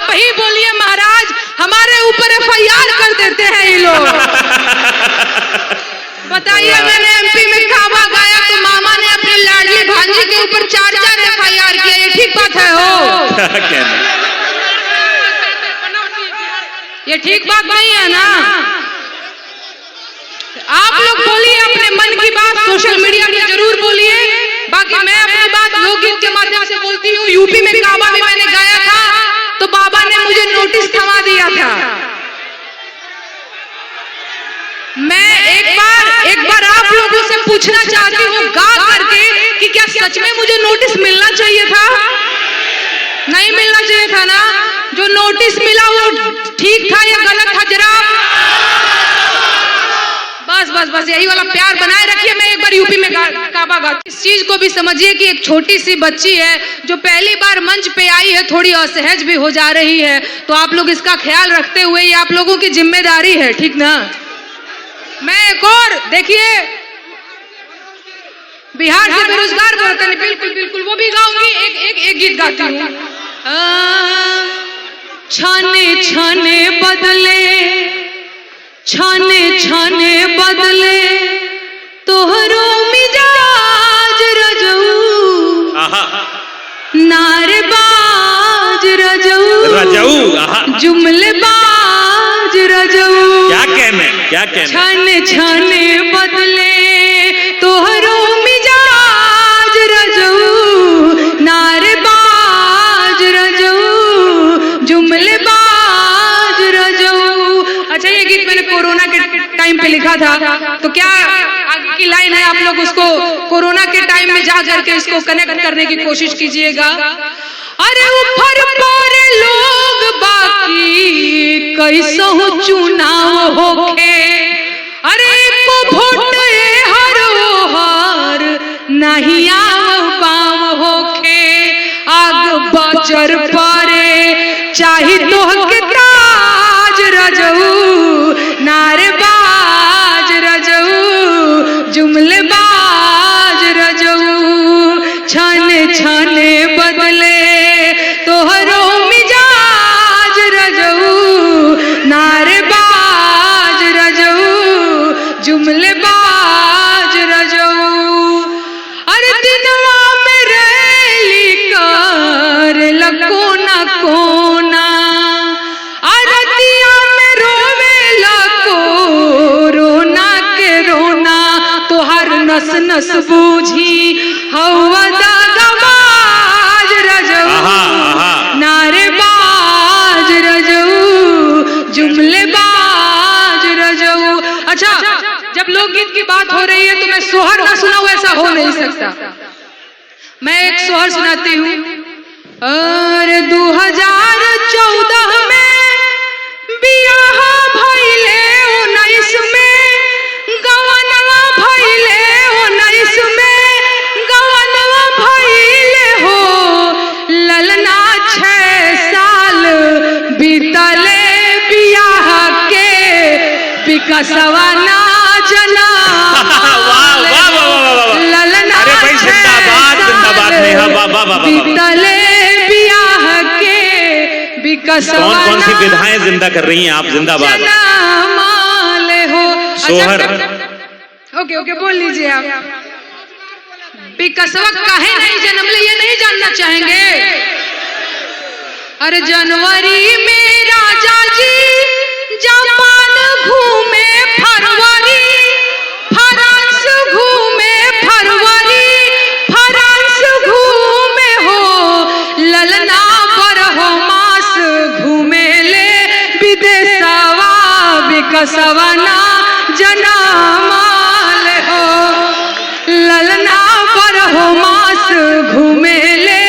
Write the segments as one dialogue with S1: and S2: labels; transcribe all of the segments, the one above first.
S1: आप ही बोलिए महाराज, हमारे ऊपर FIR कर देते हैं ये लोग। बताइए, मैंने MP में काबा गाया तो मामा ने अपनी लाडली भांजी के ऊपर 4 FIR किया, ये ठीक बात है हो? ये ठीक बात नहीं है ना? आप लोग बोलिए अपने मन की बात, सोशल मीडिया पे जरूर बोलिए। बाकी मैं अपनी बात लोकगीत के माध्यम से बोलती हूँ। यूपी में काबा भी मैंने गाया था तो बाबा ने मुझे नोटिस थमा दिया था। मैं एक बार आप लोगों से पूछना चाहती हूँ गा करके कि क्या सच में मुझे नोटिस मिलना चाहिए था? नहीं मिलना चाहिए था ना? जो नोटिस मिला वो ठीक था या गलत था? जरा बस यही वाला प्यार बनाए रखिए। मैं एक बार यूपी में काबा गा, इस चीज को भी समझिए कि एक छोटी सी बच्ची है जो पहली बार मंच पे आई है, थोड़ी असहज भी हो जा रही है, तो आप लोग इसका ख्याल रखते हुए ये आप लोगों की जिम्मेदारी है, ठीक ना? मैं एक और देखिए, बिहार से बेरोजगार बर्तन, बिल्कुल वो भी गाऊंगी। एक गीत गाती हूँ। छाने छाने बदले तोहरो मिजाज रजऊ, नारेबाज रजऊ, जुमलेबाज रजऊ।
S2: क्या कहने
S1: छाने बदले तोहरो मिजाज रजऊ, नारेबाज रजऊ, जुमलेबाज रजऊ। अच्छा, ये गीत मैंने कोरोना के टाइम पे लिखा था, तो क्या आगे की लाइन है, आप लोग उसको कोरोना के टाइम में जा करके इसको कनेक्ट करने की कोशिश कीजिएगा। अरे ऊपर पारे लोग बाकी कैसहु चुनाव होखे, अरे को वोट हर नहीं आव पाव होखे, आग बजर पारे चाही तोहके ताज रजऊ, नारेबाज रजऊ, जुमलेबाज रजऊ। छाने बदले तोहरो मिजाज रजऊ, नारेबाज रजऊ, जुमलेबाज रजऊ। अरे दिनवा में रैली कर लकोना कोना, अरतिया में रोवे लको रोना के रोना, तोहर नस नस बूझी हवा दागबाज रजऊ, नारेबाज रजऊ, जुमलेबाज रजऊ। अच्छा, जब लोकगीत की बात हो रही है तो मैं सोहर ना सुनाऊं, ऐसा हो नहीं सकता। मैं एक सोहर सुनाती हूँ। अरे 2014 में बियाह भइले 19 में, गवनवा भइले 19 में, गवनवा भइले हो ललना 6 साल बीतले बियाह के, विकसवा ना जना ललना 6 साल बीतले बियाह के, विकसवा
S2: कौन सी विधाएं जिंदा कर रही हैं आप? जिंदाबाद
S1: हो
S2: सोहर।
S1: ओके बोल लीजिए आप। विकसवा काहे नहीं जन्म ले, ये नहीं जानना चाहेंगे? अरे जनवरी में राजा जी जापान घूमे, फरवरी फ्रांस घूमे, फरवरी फ्रांस घूमे हो ललना बरहो मास घूमे ले विदेशवा, विकसवा ना जनामाल हो ललना बरहो मास घूमे ले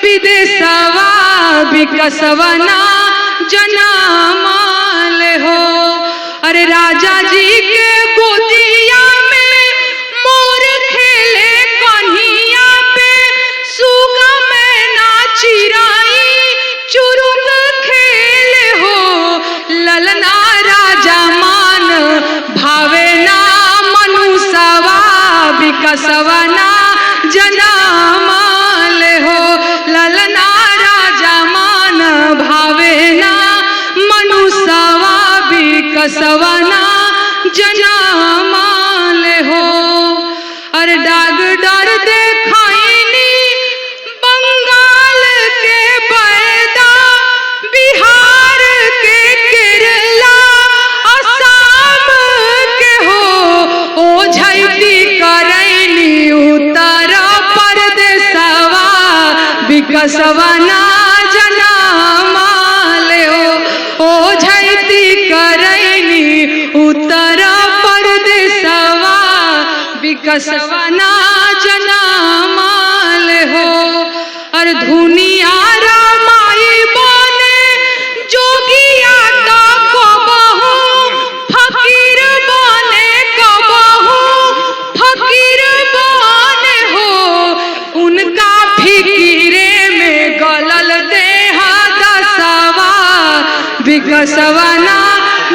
S1: विदेशवा, विकसवा ना जनामाल हो। अरे राजा जी के गोदिया में मोर खेले कन्हिया पे, सुगा में ना चिराई चुरुक खेले हो ललना, राजा मान भावे ना मनुष्यवा, विकसवा ना जनामाल हो ललना, राजा मान भावे विकसवना जनामाल हो। और डाग डर देखाइनी बंगाल के बैदा, बिहार के केरला, असम के हो। ओझैती करैनी उत्तर प्रदेशवा, विकसवना जनामाल हो। ओझैती करैनी उत्तर प्रदेशवा, विकसवना जनामाल हो। और धुनिया रामाई बने जोगिया का कबहू, फकीर बने कबहू, फकीर बने हो। उनका फिकीरे में गलल देह दसवा, विकसवना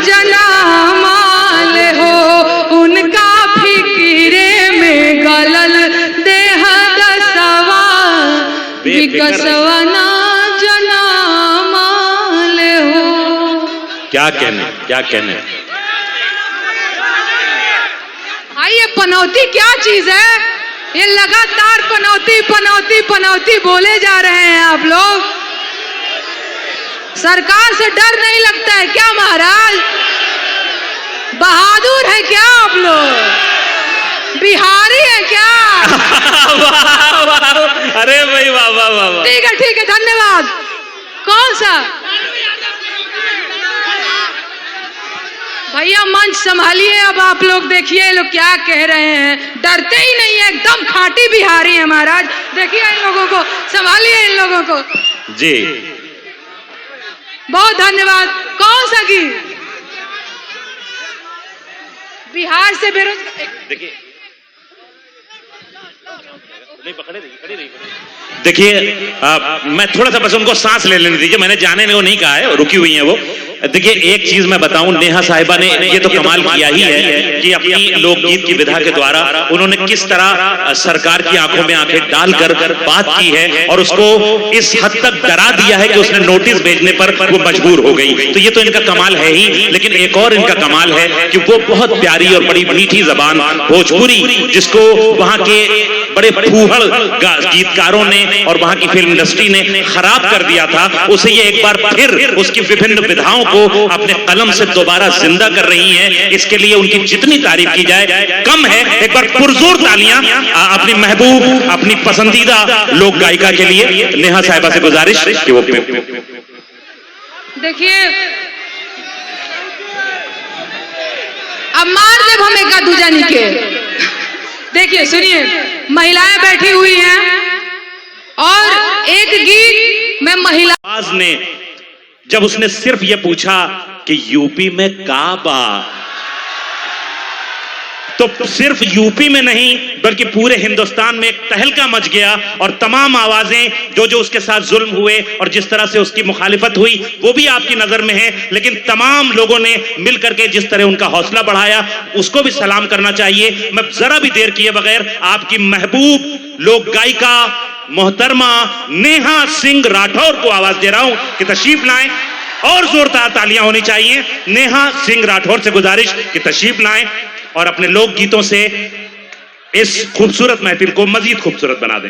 S1: जनामाल हो। उनका फिकीरे में गलल देह दसवा, विकसवना जनामाल हो।
S2: क्या कहने, क्या कहने।
S1: भाई ये पनौती क्या चीज है? ये लगातार पनौती पनौती पनौती बोले जा रहे हैं आप लोग। सरकार से डर नहीं लगता है क्या महाराज? बहादुर है क्या आप लोग? बिहारी है क्या?
S2: वाह वाह, अरे भाई वाह वाह वाह वाह।
S1: ठीक है धन्यवाद। कौन सा भैया? मंच संभालिए अब आप लोग। देखिए ये लोग क्या कह रहे हैं, डरते ही नहीं है, एकदम खाटी बिहारी है महाराज। देखिए इन लोगों को, संभालिए इन लोगों को
S2: जी।
S1: बहुत धन्यवाद। कौन सा गीत? बिहार से बेरोजगार।
S2: देखिए नहीं पकड़े रही, खड़ी रही। देखिए मैं थोड़ा सा बस उनको सांस ले लेने दीजिए। मैंने जाने ने वो नहीं कहा है, रुकी हुई है वो। देखिए एक चीज मैं बताऊं, नेहा साहिबा ने ये तो कमाल किया ही है कि अपनी लोकगीत की विधा के द्वारा उन्होंने किस तरह सरकार की आंखों में आंखें डालकर बात की है और उसको इस हद तक डरा दिया है कि उसने नोटिस भेजने पर वो मजबूर हो गई। तो ये तो इनका कमाल है ही, लेकिन एक और इनका कमाल है कि वो बहुत प्यारी और बड़ी मीठी जबान भोजपुरी, जिसको वहां के बड़े फूहड़ गीतकारों ने और वहां की फिल्म इंडस्ट्री ने खराब कर दिया था, उसे ये एक बार फिर उसकी विभिन्न विधाओं को अपने कलम से दोबारा जिंदा कर रही हैं। इसके लिए उनकी जितनी तारीफ की जाए कम है। एक बार पुरजोर तालियां अपनी महबूब, अपनी पसंदीदा लोक गायिका के लिए नेहा साहिबा से गुजारिश कि वो
S1: देखिए अब मार दे हम एक दूजानी के। देखिए सुनिए, महिलाएं बैठी हुई हैं और एक गीत में महिला
S2: ने जब उसने सिर्फ ये पूछा कि यूपी में काबा, तो सिर्फ यूपी में नहीं बल्कि पूरे हिंदुस्तान में एक तहलका मच गया और तमाम आवाजें जो उसके साथ जुल्म हुए और जिस तरह से उसकी मुखालिफत हुई वो भी आपकी नजर में है, लेकिन तमाम लोगों ने मिलकर के जिस तरह उनका हौसला बढ़ाया उसको भी सलाम करना चाहिए। मैं जरा भी देर किए बगैर आपकी महबूब लोक गायिका मोहतरमा नेहा सिंह राठौर को आवाज दे रहा हूं कि तशरीफ लाएं और जोरदार तालियां होनी चाहिए। नेहा सिंह राठौर से गुजारिश कि तशरीफ लाएं और अपने लोक गीतों से इस खूबसूरत महफिल को मजीद खूबसूरत बना दें।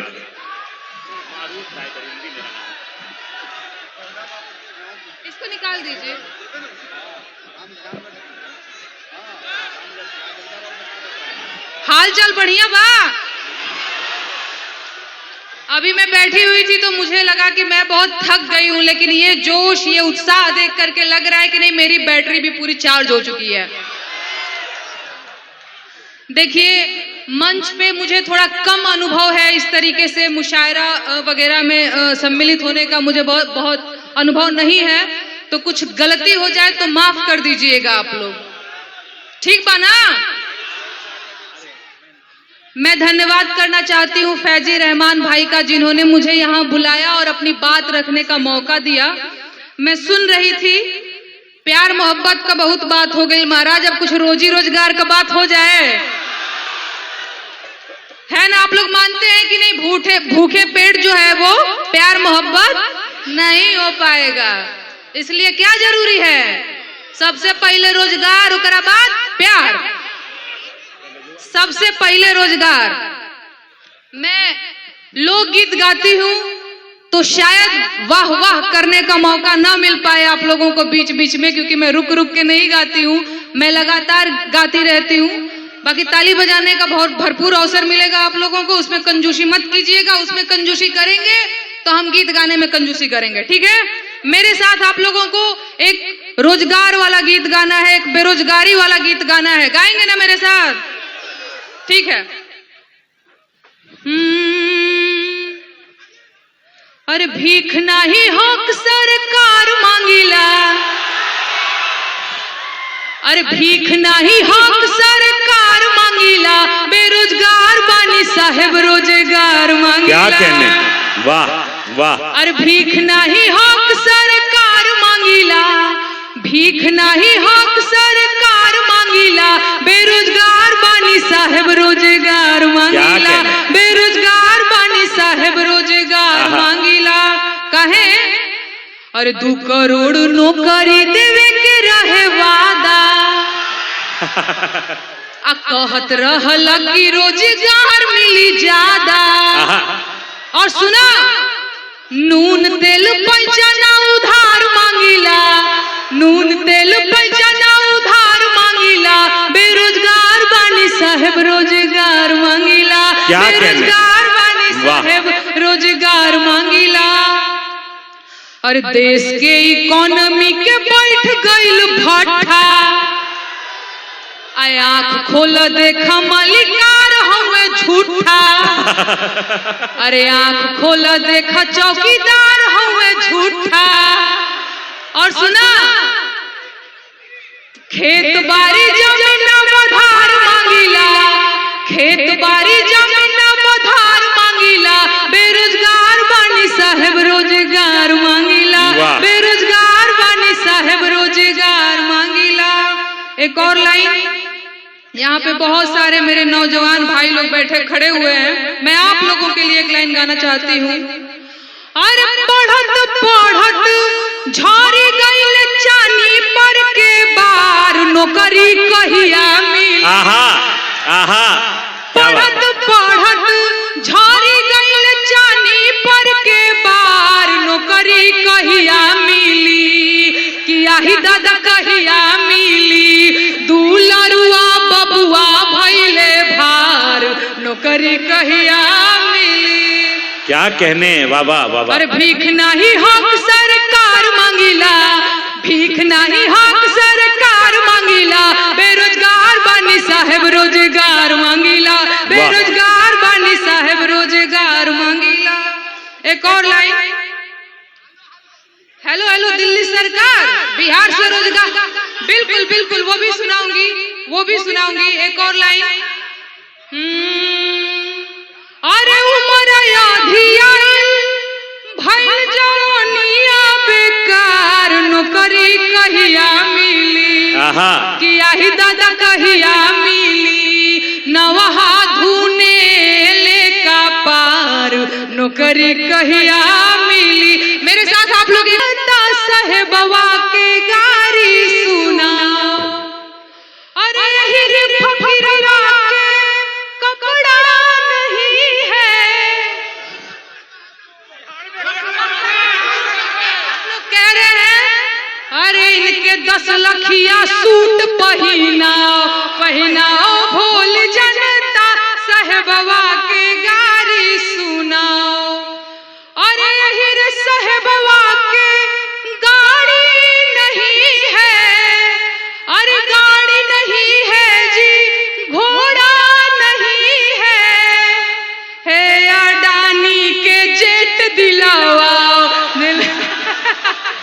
S1: इसको निकाल दीजिए। हाल चाल बढ़िया बा? अभी मैं बैठी हुई थी तो मुझे लगा कि मैं बहुत थक गई हूं, लेकिन ये जोश, ये उत्साह देख करके लग रहा है कि नहीं, मेरी बैटरी भी पूरी चार्ज हो चुकी है। देखिए मंच पे मुझे थोड़ा कम अनुभव है, इस तरीके से मुशायरा वगैरह में सम्मिलित होने का मुझे बहुत अनुभव नहीं है, तो कुछ गलती हो जाए तो माफ कर दीजिएगा आप लोग, ठीक बा ना? मैं धन्यवाद करना चाहती हूँ फैजी रहमान भाई का, जिन्होंने मुझे यहाँ बुलाया और अपनी बात रखने का मौका दिया। मैं सुन रही थी, प्यार मोहब्बत का बहुत बात हो गई महाराज, अब कुछ रोजी रोजगार का बात हो जाए, है ना? आप लोग मानते हैं कि नहीं? भूखे पेट जो है वो प्यार मोहब्बत नहीं हो पाएगा, इसलिए क्या जरूरी है? सबसे पहले रोजगार, ओकरा बाद प्यार। सबसे पहले रोजगार। मैं लोकगीत गाती हूँ तो शायद वाह वाह करने का मौका ना मिल पाए आप लोगों को बीच बीच में, क्योंकि मैं रुक रुक के नहीं गाती हूँ, मैं लगातार गाती रहती हूँ। बाकी ताली बजाने का बहुत भरपूर अवसर मिलेगा आप लोगों को, उसमें कंजूसी मत कीजिएगा। उसमें कंजूसी करेंगे तो हम गीत गाने में कंजूसी करेंगे, ठीक है? मेरे साथ आप लोगों को एक रोजगार वाला गीत गाना है, एक बेरोजगारी वाला गीत गाना है। गाएंगे ना मेरे साथ? ठीक है। अरे भीख नहीं हक सरकार मांगिला, अरे भीख नहीं हक सरकार मांगिला, बेरोजगार बानी साहेब रोजगार मांगिला।
S2: क्या कहने, वाह वाह।
S1: अरे भीख नहीं हक सरकार मांगिला, भीख नहीं हक सरकार मांगिला, बेरोजगार बानी साहेब रोजगार मांगिला, बेरोजगार बानी साहेब रोजगार मांगिला। कहे अरे 2 करोड़ नौकरी देवे के रहे वादा, आ कहत रहल कि रोजगार मिली ज्यादा। और सुना, नून तेल पैसा ना उधार मांगिला, नून तेल पैसा ना उधार मांगिला, बेरोजगार बानी साहेब रोजगार मांगिला, बेरोजगार बानी साहेब रोजगार मांगिला। और देश के इकोनॉमी के बैठ गइल भट्ठा, आय आँख खोल देखा मालिकार हमें झूठा, अरे आँख खोल देखा चौकीदार हमें झूठा। और सुना, खेत बाड़ी जमीन बधार मांगिला, खेत बाड़ी जमीन बधार मांगिला, बेरोजगार बानी साहेब रोजगार मांगिला, बेरोजगार बानी साहेब रोजगार मांगिला। एक और लाइन, यहाँ पे बहुत सारे मेरे नौजवान भाई लोग बैठे खड़े हुए हैं, मैं आप लोगों के लिए एक लाइन गाना चाहती हूँ। अरे पढ़त पढ़त झाड़ी गइल चानी पर के बार, नौकरी कहिया मिली। पढ़त पढ़त झाड़ी गइल चानी पर के बार, नौकरी कहिया मिली, किया ही दादा कहिया मिली, दुलरुआ बबुआ भइले भार, नौकरी कहिया मिली।
S2: क्या कहने, बाबा बाबा।
S1: अरे भीख नहीं हक सरकार मांगिला, भीख नहीं हक सरकार मांगिला, बेरोजगार बानी साहेब रोजगार मांगिला, बेरोजगार बानी साहेब रोजगार मांगिला। एक और लाइन, हेलो हेलो दिल्ली सरकार, बिहार से रोजगार, बिल्कुल बिल्कुल वो भी सुनाऊंगी, वो भी सुनाऊंगी। एक और लाइन, अरे उमर आधिया भइल जवानिया बेकार, नौकरी कहिया मिली, किया ही दादा कहिया मिली, नवहा धुने ले का पार, नौकरी कहिया मिली। मेरे साथ आप लोग साहेबवा के गारी सुना, अरे यही फकीरवा के कपड़ा नहीं है। कह रहे हैं अरे इनके 10 लखिया सूट पहनाओ, पहनाओ भोल जनता, साहेबवा के गारी सुनाओ। अरे यही रे साहेबवा के गाड़ी नहीं है, अरे गाड़ी नहीं है जी, घोड़ा नहीं है अडानी के जेट दिलवाओ,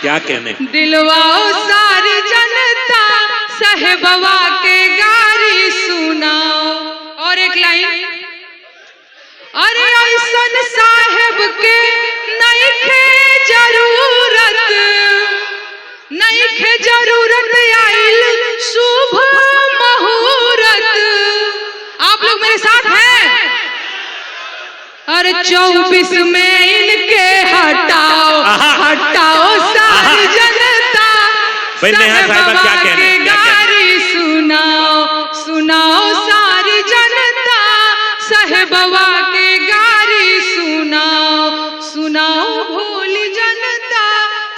S2: क्या कहने,
S1: दिलवाओ सारी जनता, साहेबवा के गारी सुनाओ। और एक लाइन, अरे ऐसन साहेब के नइखे जरूरत, नइखे जरूरत आइल शुभ मुहूर्त। आप लोग मेरे साथ हैं? अरे 24 में इनके हटाओ, हटाओ सारी जनता,
S2: भाई नेहा साहिबा क्या कह रही हैं?
S1: गारी सुनाओ सुनाओ सारी जनता, साहिबवा के गारी सुनाओ सुनाओ भोली जनता,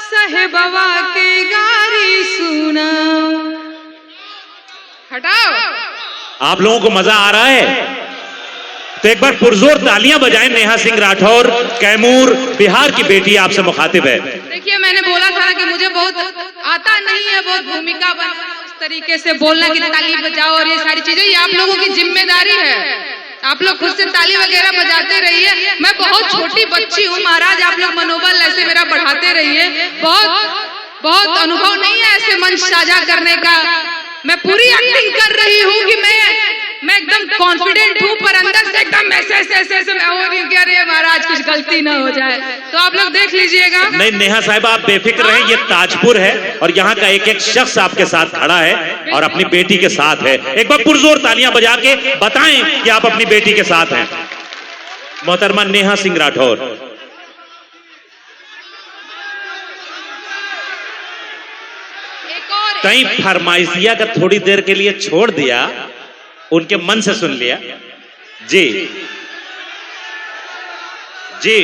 S1: साहिबवा के गारी सुनाओ। हटाओ।
S2: आप लोगों को मजा आ रहा है तो एक बार पुरजोर तालियां बजाएं। नेहा सिंह राठौर, कैमूर, बिहार की बेटी आपसे मुखातिब है।
S1: देखिए मैंने बोला था कि मुझे बहुत आता नहीं है, बहुत भूमिका बनाना, उस तरीके से बोलना कि ताली बजाओ और ये सारी चीजें, ये आप लोगों की जिम्मेदारी है। आप लोग खुद से ताली वगैरह बजाते रहिए। मैं बहुत छोटी बच्ची हूँ महाराज, आप लोग मनोबल ऐसे मेरा बढ़ाते रहिए। बहुत अनुभव नहीं है ऐसे मंच साझा करने का। मैं पूरी एक्टिंग कर रही हूँ कि मैं एकदम कॉन्फिडेंट हूँ, पर अंदर से एकदम ऐसे मैं हो रही हूँ कि अरे महाराज कुछ गलती ना हो जाए। तो आप लोग देख लीजिएगा।
S2: नहीं नेहा साहिबा आप बेफिक्र रहें, ये ताजपुर है और यहाँ का एक एक शख्स आपके साथ खड़ा है और अपनी बेटी के साथ है। एक बार पुरजोर तालियां बजा के बताएं कि आप अपनी बेटी के साथ हैं। मोहतरमा नेहा सिंह राठौर। कहीं फरमाइशिया का थोड़ी देर के लिए छोड़ दिया, उनके मन से सुन लिया। जी जी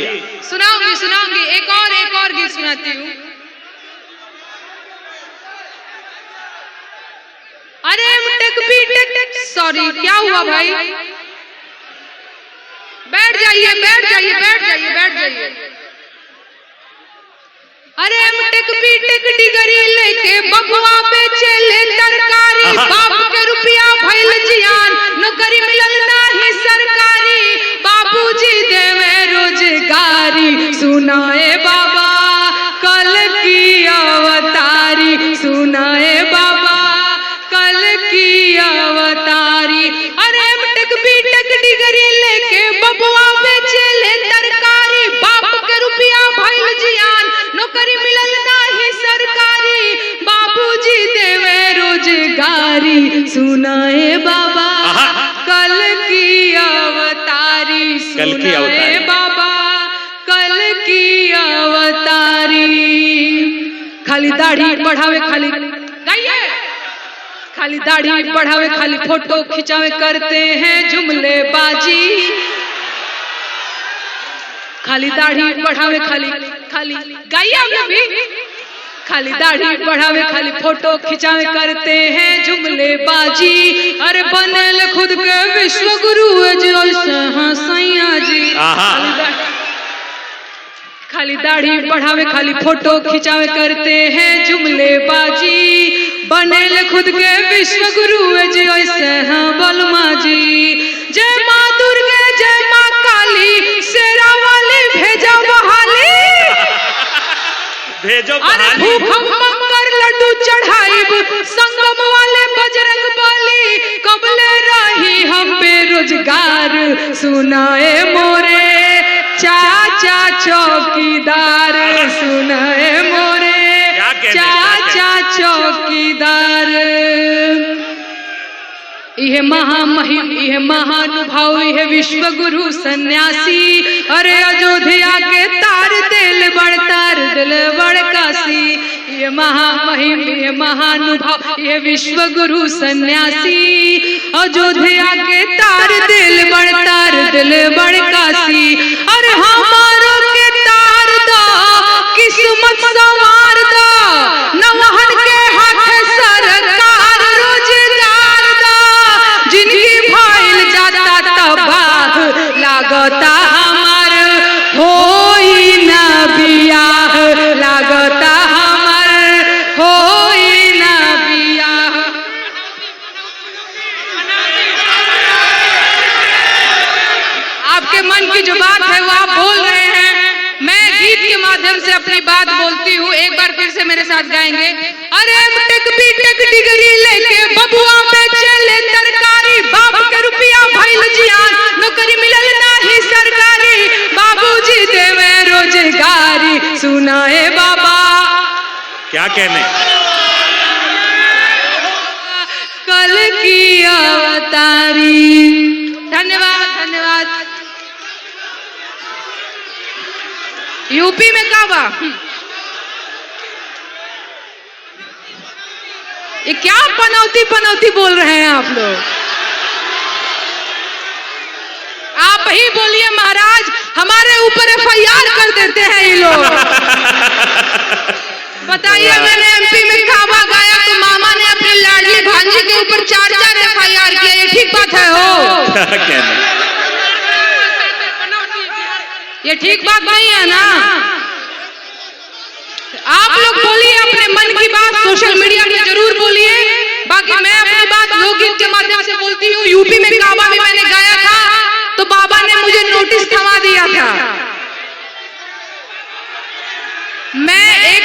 S1: सुनाऊंगी एक और गीत सुनाती हूँ। अरे सॉरी क्या हुआ भाई? बैठ जाइए। अरे टेक डिगरी लेके बबुआ बेचे ले तरकारी, बाप के रुपया भइल जियान, नौकरी मिलल नाही सरकारी, बाबूजी देवे रोजगारी, सुनाए बाबा कल की अवतारी, सुनाए बाबा कल की अवतारी। अरे टेक डिगरी लेके बबुआ बेचे ले तरकारी, बाप के रुपया भइल जियान, नौकरी मिलल नाही सरकारी, बाबूजी देवे रोजगारी, सुनाए बाबा कल की अवतारी, सुनाए बाबा कल की अवतारी। खाली दाढ़ी बढ़ावे, खाली दाढ़ी बढ़ावे, खाली फोटो खिंचावे, करते हैं जुमलेबाजी। खाली दाढ़ी बढ़ावे, खाली गाइए आप लोग भी। खाली दाढ़ी बढ़ावे, खाली फोटो खिंचावे, करते हैं जुमलेबाजी। अरे बनल खुद के विश्व गुरु जो सैया जी। खाली दाढ़ी बढ़ावे, खाली फोटो खिंचावे, करते हैं जुमलेबाजी। बनल खुद के विश्व गुरु जो बलमा जी। जय माँ दुर्गे जय माँ काली, शेरा वाली भेजा बहाली, अरे भूखम मंगर लड्डू चढ़ाइब, संगम वाले बजरंग बली, कबले रही हम बेरोजगार, सुनाए मोरे चाचा चौकीदार, सुनाए मोरे चाचा चौकीदार। यह महामहिम, यह महानुभाव, यह विश्व गुरु सन्यासी, अरे अयोध्या के तार दिल बड़ काशी। यह महामहिम, यह महानुभाव, यह विश्व गुरु सन्यासी, अयोध्या के तार दिल बड़ काशी। अरे हमारो के तार दा किस्मत संवार दा, नवहन के हाथ सरकार रोजगार दा, जिनकी भाईल जाता तबाह, लागता हमार होई ना बियाह, लागता हमार होई ना बियाह। आपके मन की जो बात है वो आप बोल रहे हैं, मैं गीत के माध्यम से अपनी बात बोलती हूँ। एक बार फिर से मेरे साथ गाएंगे। अरे टेक डिगरी लेके बबुआ बेचे ले तरकारी, बाप के रुपया भइल जियान, नौकरी मिलल नाही सरकारी, बाबूजी देवे रोजगारी, सुनाए बाबा
S2: क्या कहने।
S1: कल की अवतारी। धन्यवाद। यूपी में काबा। ये क्या पनौती पनौती बोल रहे हैं आप लोग? आप ही बोलिए महाराज, हमारे ऊपर FIR कर देते हैं ये लोग। बताइए, मैंने MP में काबा गाया तो मामा ने अपनी लाडली भांजी के ऊपर 4 FIR किया, ये ठीक बात है हो? ये ठीक बात नहीं है ना? आप लोग बोलिए अपने मन की बात, सोशल मीडिया में जरूर बोलिए। बाकी मैं अपनी बात लोकगीत के माध्यम से बोलती हूँ। यूपी में काबा में मैंने गाया था तो बाबा ने मुझे नोटिस थमा दिया था। मैं एक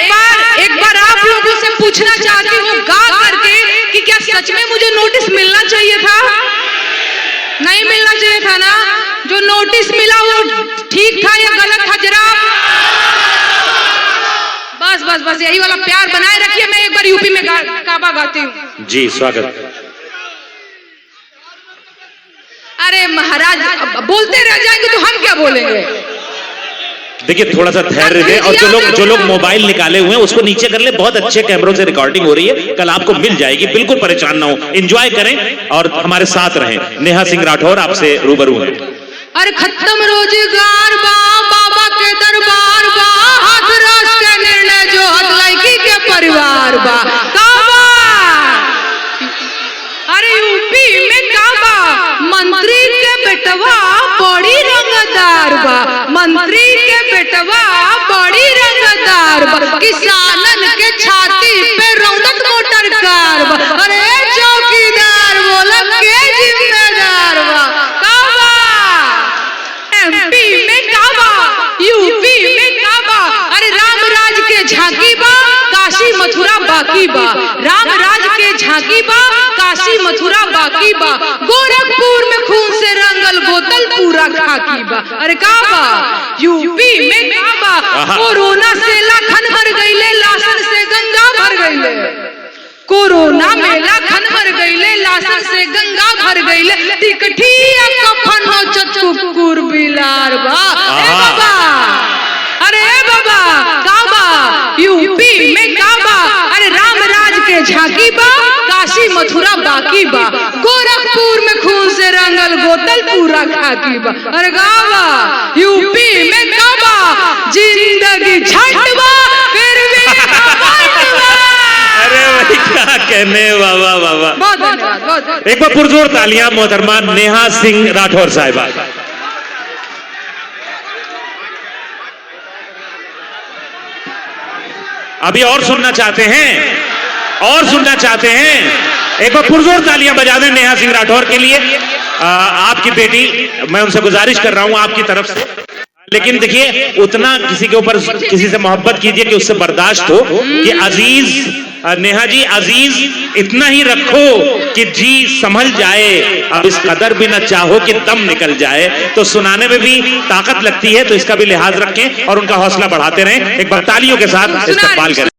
S1: बार आप लोगों से पूछना चाहती हूँ गा करके कि क्या सच में मुझे नोटिस मिलना चाहिए था? नहीं मिलना चाहिए था ना? जो नोटिस मिला वो ठीक था या गलत था? जरा बस बस बस यही वाला प्यार बनाए रखिए। मैं एक बार यूपी में काबा गाती हूँ।
S2: जी स्वागत।
S1: अरे महाराज, बोलते रह जाएंगे तो हम क्या बोलेंगे?
S2: देखिए थोड़ा सा धैर्य दें, और जो लोग मोबाइल निकाले हुए हैं उसको नीचे कर ले। बहुत अच्छे कैमरों से रिकॉर्डिंग हो रही है, कल आपको मिल जाएगी। बिल्कुल परेशान ना हो, एंजॉय करें और हमारे साथ रहें। नेहा सिंह राठौर आपसे रूबरू हैं।
S1: अरे खत्म रोजगार बा, बाबा के दरबार बा, हाथ रास के निर्णय जो हद लड़की के परिवार बा। काबा, अरे यूपी में काबा, मंत्री के बेटवा बड़ी रंगदार बा, मंत्री के बेटवा बड़ी रंगदार बा, किसानन के छाती पे रौनक मोटर कार बा। अरे चौकीदार बोला के जिम्मेदार बा। काबा, MP में काबा, यूपी में काबा। अरे राम राज के झांकी बा, काशी मथुरा बाकी बा। राम राज के झांकी बा, काशी मथुरा बाकी बा। गोरखपुर में खून से रंगल बोतल पूरा खाकी बा। अरे काबा, यूपी में काबा। कोरोना से लाखन मर गईले, लाशन से गंगा भर गईले। कोरोना में लाखन मर गईले, लाशन से गंगा भर गईले। टिकठिया कफनो चतुकुर बिलार बा। ए बाबा, अरे बाबा, काबा, यूपी में काबा। अरे राम राज के झांकी बा, काशी मथुरा बाकी बा। गोरखपुर में खून से रंगल बोतल पूरा खाकी बा। अरे काबा, यूपी में काबा। जिंदगी झंड बा, फिर भी घमंड बा।
S2: अरे भाई क्या कहने, वाह वाह वाह।
S1: बहुत धन्यवाद, बहुत।
S2: एक बार पुरजोर तालियां मोहतरमा नेहा सिंह राठौर साहिबा। अभी और सुनना चाहते हैं? और सुनना चाहते हैं? एक बार पुरजोर तालियां बजा दें नेहा सिंह राठौर के लिए। आपकी बेटी, मैं उनसे गुजारिश कर रहा हूं आपकी तरफ से, लेकिन देखिए उतना किसी के ऊपर किसी से मोहब्बत कीजिए कि उससे बर्दाश्त हो कि अजीज नेहा जी, अजीज इतना ही रखो कि जी संभल जाए। अब इस कदर भी न चाहो कि दम निकल जाए। तो सुनाने में भी ताकत लगती है, तो इसका भी लिहाज रखें और उनका हौसला बढ़ाते रहें। एक बार तालियों के साथ इस्तेमाल करें।